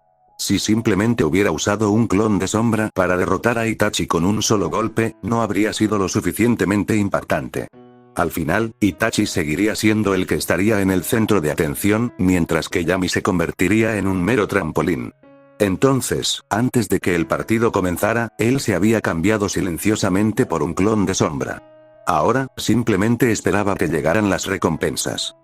Si simplemente hubiera usado un clon de sombra para derrotar a Itachi con un solo golpe, no habría sido lo suficientemente impactante. Al final, Itachi seguiría siendo el que estaría en el centro de atención, mientras que Yami se convertiría en un mero trampolín. Entonces, antes de que el partido comenzara, él se había cambiado silenciosamente por un clon de sombra. Ahora, simplemente esperaba que llegaran las recompensas.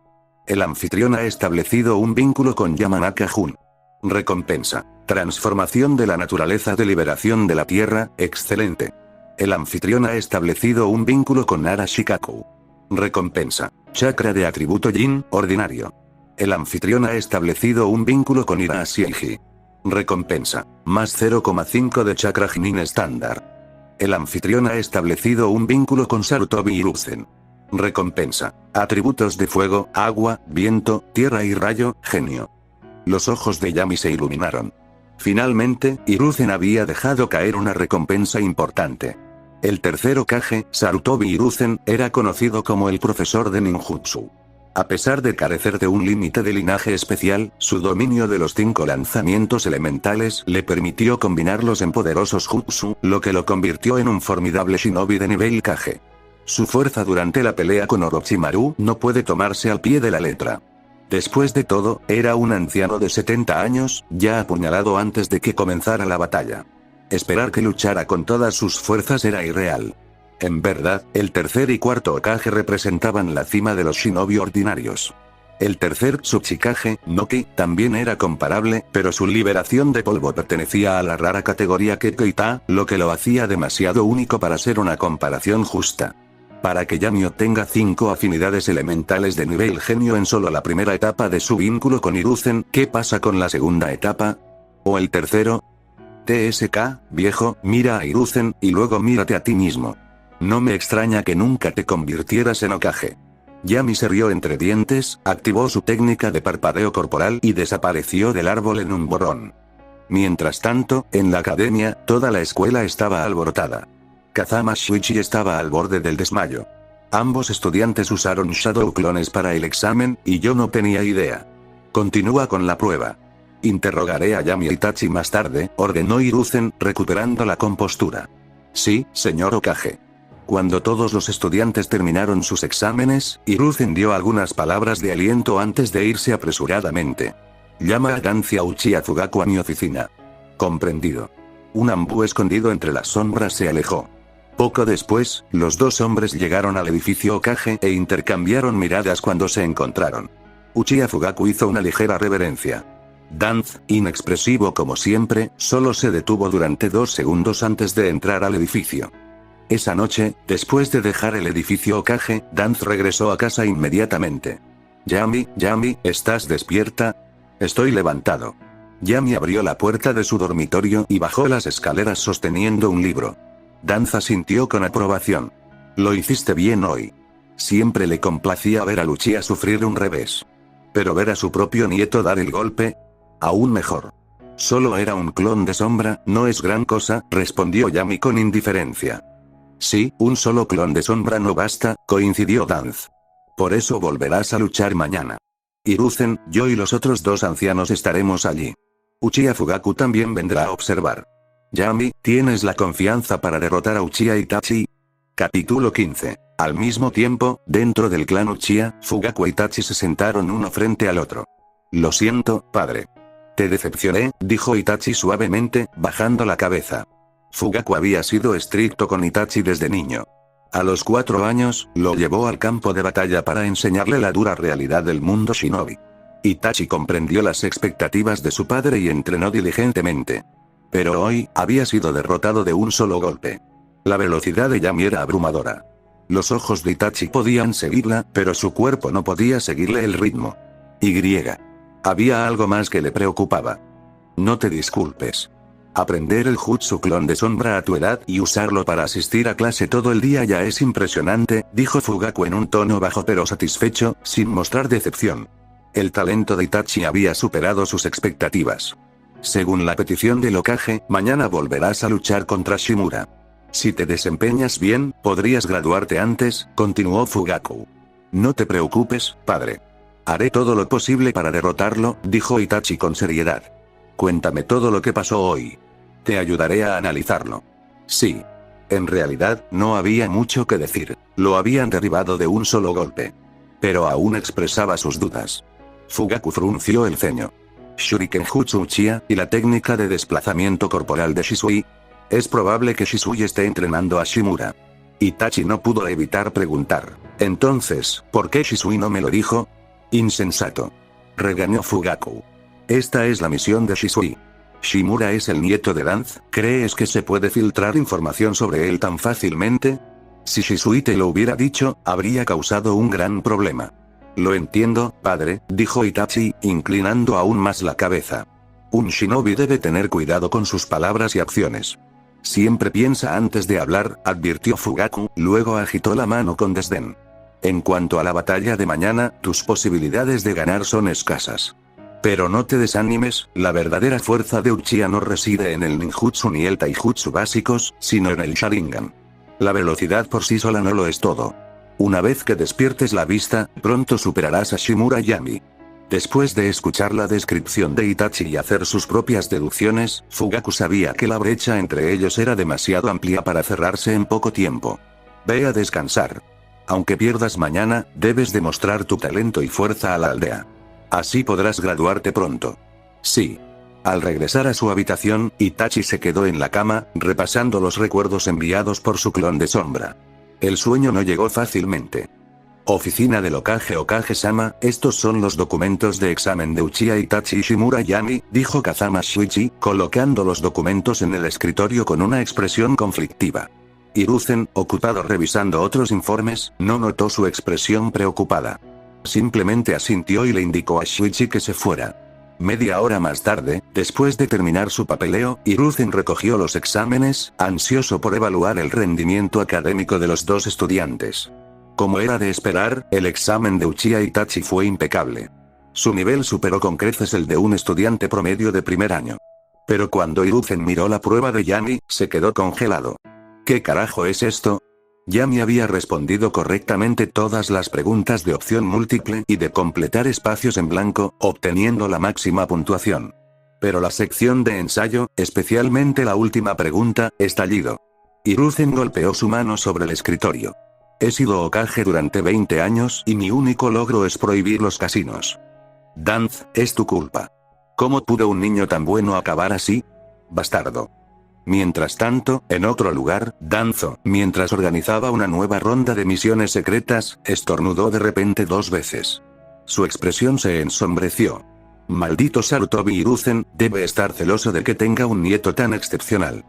El anfitrión ha establecido un vínculo con Yamanaka Jun. Recompensa: transformación de la naturaleza de liberación de la tierra, excelente. El anfitrión ha establecido un vínculo con Nara Shikaku. Recompensa: chakra de atributo Yin, ordinario. El anfitrión ha establecido un vínculo con Ira Shieji. Recompensa: más 0,5 de chakra Jinin estándar. El anfitrión ha establecido un vínculo con Sarutobi Hiruzen. Recompensa: atributos de fuego, agua, viento, tierra y rayo, genio. Los ojos de Yami se iluminaron. Finalmente, Hiruzen había dejado caer una recompensa importante. El tercer Hokage, Sarutobi Hiruzen, era conocido como el profesor de ninjutsu. A pesar de carecer de un límite de linaje especial, su dominio de los 5 lanzamientos elementales le permitió combinarlos en poderosos jutsu, lo que lo convirtió en un formidable shinobi de nivel Kage. Su fuerza durante la pelea con Orochimaru no puede tomarse al pie de la letra. Después de todo, era un anciano de 70 años, ya apuñalado antes de que comenzara la batalla. Esperar que luchara con todas sus fuerzas era irreal. En verdad, el tercer y cuarto Hokage representaban la cima de los shinobi ordinarios. El tercer Tsuchikage, Noki, también era comparable, pero su liberación de polvo pertenecía a la rara categoría Kekkei-ta, lo que lo hacía demasiado único para ser una comparación justa. Para que Yami obtenga 5 afinidades elementales de nivel genio en solo la primera etapa de su vínculo con Hiruzen, ¿qué pasa con la segunda etapa? ¿O el tercero? TSK, viejo, mira a Hiruzen, y luego mírate a ti mismo. No me extraña que nunca te convirtieras en Hokage. Yami se rió entre dientes, activó su técnica de parpadeo corporal y desapareció del árbol en un borrón. Mientras tanto, en la academia, toda la escuela estaba alborotada. Kazama Shuichi estaba al borde del desmayo. Ambos estudiantes usaron Shadow Clones para el examen, y yo no tenía idea. Continúa con la prueba. Interrogaré a Yami y Itachi más tarde, ordenó Hiruzen, recuperando la compostura. Sí, señor Hokage. Cuando todos los estudiantes terminaron sus exámenes, Hiruzen dio algunas palabras de aliento antes de irse apresuradamente. Llama a Gancia Uchiha Fugaku a mi oficina. Comprendido. Un ambú escondido entre las sombras se alejó. Poco después, los dos hombres llegaron al edificio Hokage e intercambiaron miradas cuando se encontraron. Uchiha Fugaku hizo una ligera reverencia. Danz, inexpresivo como siempre, solo se detuvo durante 2 segundos antes de entrar al edificio. Esa noche, después de dejar el edificio Hokage, Danz regresó a casa inmediatamente. Yami, ¿estás despierta? Estoy levantado. Yami abrió la puerta de su dormitorio y bajó las escaleras sosteniendo un libro. Danz asintió con aprobación. Lo hiciste bien hoy. Siempre le complacía ver a Uchiha sufrir un revés. Pero ver a su propio nieto dar el golpe, aún mejor. Solo era un clon de sombra, no es gran cosa, respondió Yami con indiferencia. Sí, un solo clon de sombra no basta, coincidió Danz. Por eso volverás a luchar mañana. Hiruzen, yo y los otros 2 ancianos estaremos allí. Uchiha Fugaku también vendrá a observar. Yami, ¿tienes la confianza para derrotar a Uchiha Itachi? Capítulo 15. Al mismo tiempo, dentro del clan Uchiha, Fugaku e Itachi se sentaron uno frente al otro. Lo siento, padre. Te decepcioné, dijo Itachi suavemente, bajando la cabeza. Fugaku había sido estricto con Itachi desde niño. A los 4 años, lo llevó al campo de batalla para enseñarle la dura realidad del mundo shinobi. Itachi comprendió las expectativas de su padre y entrenó diligentemente. Pero hoy, había sido derrotado de un solo golpe. La velocidad de Yami era abrumadora. Los ojos de Itachi podían seguirla, pero su cuerpo no podía seguirle el ritmo. Había algo más que le preocupaba. No te disculpes. Aprender el jutsu clon de sombra a tu edad y usarlo para asistir a clase todo el día ya es impresionante, dijo Fugaku en un tono bajo pero satisfecho, sin mostrar decepción. El talento de Itachi había superado sus expectativas. Según la petición del Hokage, mañana volverás a luchar contra Shimura. Si te desempeñas bien, podrías graduarte antes, continuó Fugaku. No te preocupes, padre. Haré todo lo posible para derrotarlo, dijo Itachi con seriedad. Cuéntame todo lo que pasó hoy. Te ayudaré a analizarlo. Sí. En realidad, no había mucho que decir. Lo habían derribado de un solo golpe. Pero aún expresaba sus dudas. Fugaku frunció el ceño. Shuriken Jutsu Uchiha y la técnica de desplazamiento corporal de Shisui. Es probable que Shisui esté entrenando a Shimura. Itachi no pudo evitar preguntar. Entonces, ¿por qué Shisui no me lo dijo? Insensato. Regañó Fugaku. Esta es la misión de Shisui. Shimura es el nieto de Danz, ¿crees que se puede filtrar información sobre él tan fácilmente? Si Shisui te lo hubiera dicho, habría causado un gran problema. Lo entiendo, padre, dijo Itachi, inclinando aún más la cabeza. Un shinobi debe tener cuidado con sus palabras y acciones. Siempre piensa antes de hablar, advirtió Fugaku, luego agitó la mano con desdén. En cuanto a la batalla de mañana, tus posibilidades de ganar son escasas. Pero no te desanimes, la verdadera fuerza de Uchiha no reside en el ninjutsu ni el taijutsu básicos, sino en el Sharingan. La velocidad por sí sola no lo es todo. Una vez que despiertes la vista, pronto superarás a Shimura Yami. Después de escuchar la descripción de Itachi y hacer sus propias deducciones, Fugaku sabía que la brecha entre ellos era demasiado amplia para cerrarse en poco tiempo. Ve a descansar. Aunque pierdas mañana, debes demostrar tu talento y fuerza a la aldea. Así podrás graduarte pronto. Sí. Al regresar a su habitación, Itachi se quedó en la cama, repasando los recuerdos enviados por su clon de sombra. El sueño no llegó fácilmente. Oficina del Okage-sama, estos son los documentos de examen de Uchiha Itachi y Shimura Yami, dijo Kazama Shuichi, colocando los documentos en el escritorio con una expresión conflictiva. Hiruzen, ocupado revisando otros informes, no notó su expresión preocupada. Simplemente asintió y le indicó a Shuichi que se fuera. Media hora más tarde, después de terminar su papeleo, Hiruzen recogió los exámenes, ansioso por evaluar el rendimiento académico de los dos estudiantes. Como era de esperar, el examen de Uchiha Itachi fue impecable. Su nivel superó con creces el de un estudiante promedio de primer año. Pero cuando Hiruzen miró la prueba de Yami, se quedó congelado. ¿Qué carajo es esto? Yami había respondido correctamente todas las preguntas de opción múltiple y de completar espacios en blanco, obteniendo la máxima puntuación. Pero la sección de ensayo, especialmente la última pregunta, estallido. Hiruzen golpeó su mano sobre el escritorio. He sido Hokage durante 20 años y mi único logro es prohibir los casinos. Danz, es tu culpa. ¿Cómo pudo un niño tan bueno acabar así? Bastardo. Mientras tanto, en otro lugar, Danzo, mientras organizaba una nueva ronda de misiones secretas, estornudó de repente 2 veces. Su expresión se ensombreció. Maldito Sarutobi Hiruzen, debe estar celoso de que tenga un nieto tan excepcional.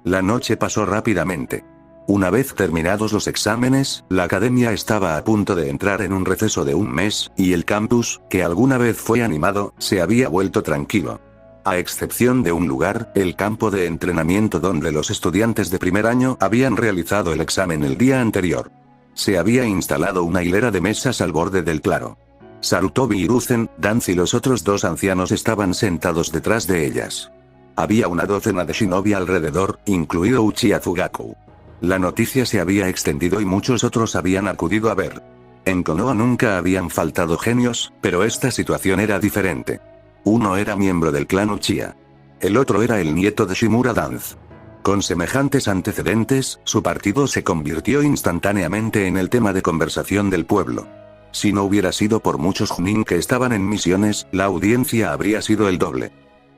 La noche pasó rápidamente. Una vez terminados los exámenes, la academia estaba a punto de entrar en un receso de 1 mes, y el campus, que alguna vez fue animado, se había vuelto tranquilo. A excepción de un lugar, el campo de entrenamiento donde los estudiantes de primer año habían realizado el examen el día anterior. Se había instalado una hilera de mesas al borde del claro. Sarutobi Hiruzen, Danz y los otros 2 ancianos estaban sentados detrás de ellas. Había una docena de shinobi alrededor, incluido Uchiha Fugaku. La noticia se había extendido y muchos otros habían acudido a ver. En Konoha nunca habían faltado genios, pero esta situación era diferente. Uno era miembro del clan Uchiha. El otro era el nieto de Shimura Danz. Con semejantes antecedentes, su partido se convirtió instantáneamente en el tema de conversación del pueblo. Si no hubiera sido por muchos Chunin que estaban en misiones, la audiencia habría sido el doble.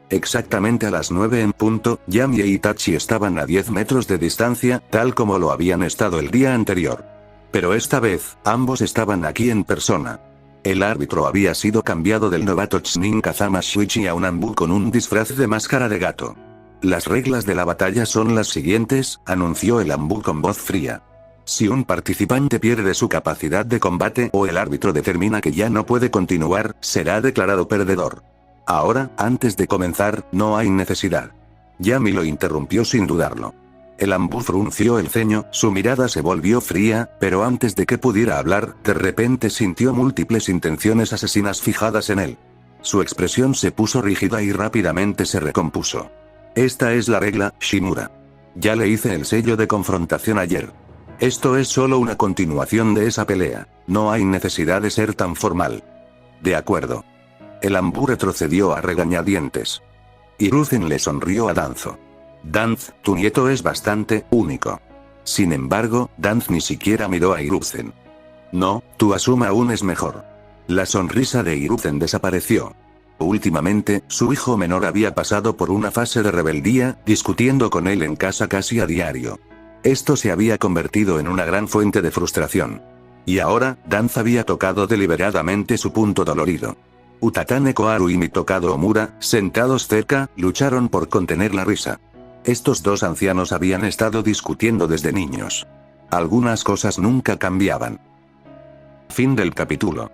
Exactamente a las 9 en punto, Yami e Itachi estaban a 10 metros de distancia, tal como lo habían estado el día anterior. Pero esta vez, ambos estaban aquí en persona. El árbitro había sido cambiado del novato Chunin Kazama Shuichi a un Anbu con un disfraz de máscara de gato. Las reglas de la batalla son las siguientes, anunció el Anbu con voz fría. Si un participante pierde su capacidad de combate o el árbitro determina que ya no puede continuar, será declarado perdedor. Ahora, antes de comenzar, no hay necesidad. Yami lo interrumpió sin dudarlo. El Anbu frunció el ceño, su mirada se volvió fría, pero antes de que pudiera hablar, de repente sintió múltiples intenciones asesinas fijadas en él. Su expresión se puso rígida y rápidamente se recompuso. Esta es la regla, Shimura. Ya le hice el sello de confrontación ayer. Esto es solo una continuación de esa pelea, no hay necesidad de ser tan formal. De acuerdo. El Anbu retrocedió a regañadientes. Hiruzen le sonrió a Danzo. Danz, tu nieto es bastante único. Sin embargo, Danz ni siquiera miró a Hiruzen. No, tu Asuma aún es mejor. La sonrisa de Hiruzen desapareció. Últimamente, su hijo menor había pasado por una fase de rebeldía, discutiendo con él en casa casi a diario. Esto se había convertido en una gran fuente de frustración. Y ahora, Danz había tocado deliberadamente su punto dolorido. Utatane Koharu y Mitokado Omura, sentados cerca, lucharon por contener la risa. Estos dos ancianos habían estado discutiendo desde niños. Algunas cosas nunca cambiaban. Fin del capítulo.